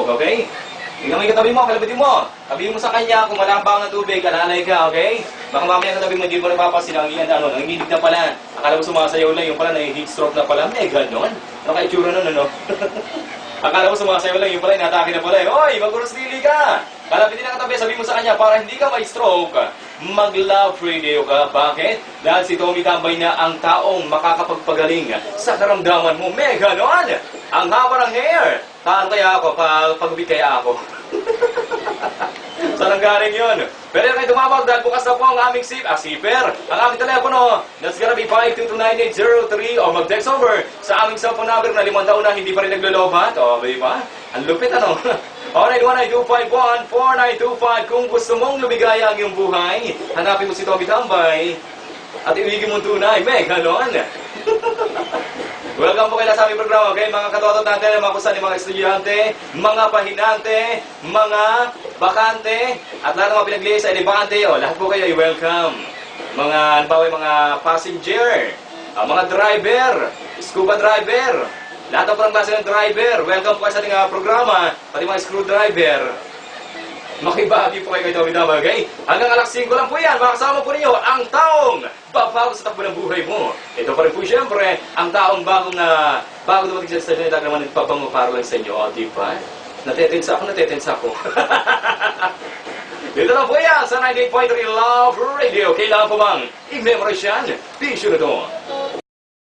maistro, okay? Tingnan mo yung katabi mo, kalabitin mo. Sabihin mo sa kanya kung walang bang ng tubig, alalay ka, okay? Baka mamaya katabi mo, hindi mo napapansin, nanginginig na pala. Akala mo sumasayaw lang, yung pala, heat stroke na pala. May ganon. Ano ka itsura nun, ano? Akala mo sumasayaw lang, yung pala, inatake na pala. Hoy, magurusdili ka! Kalabitin na katabi, sabihin mo sa kanya, para hindi ka ma-stroke, mag-love radio ka. Bakit? Dahil si Tommy Tambay na ang taong makakapagpagaling sa karamdaman mo. May ganon! Ang haba ng hair! Taan kaya ako, pag-ubig kaya ako. Saan ang galing yun? Pwede kayo tumawag dahil bukas na po ang aming zipper. Ang aming telepono, that's gonna be 5229803 o mag-text over sa aming cellphone number na 5 taon na hindi pa rin naglolobat. O, ba ba? Ang lupit ano? 0919-251-4925 kung gusto mong lumigaya ang iyong buhay, hanapin mo si Tommy Tambay at iwigin mong tunay. May ganon. Welcome po kayo sa aming programa, okay? Mga katotot natin, mga kusan, mga estudyante, mga pahinante, mga bakante, at lahat ng mga pinaglihi sa elebante, o, lahat po kayo ay welcome. Mga, mga passenger, mga driver, scuba driver, lahat ng parang klase ng driver, welcome po kayo sa ating programa, pati mga screwdriver. Makibahagi po kayo kay Tommy Tambay, okay? Hanggang alas 5 lang po yan, makasama po ninyo ang taong babago sa takbo ng buhay mo. Ito pa rin po siyempre, ang taong bago dumating sa station na naman nagpabango para lang sa inyo. O, diba? Natetensa ako. Dito lang po yan sa 98.3 Love Radio. Kailangan po bang i-memorize yan? Be sure na to.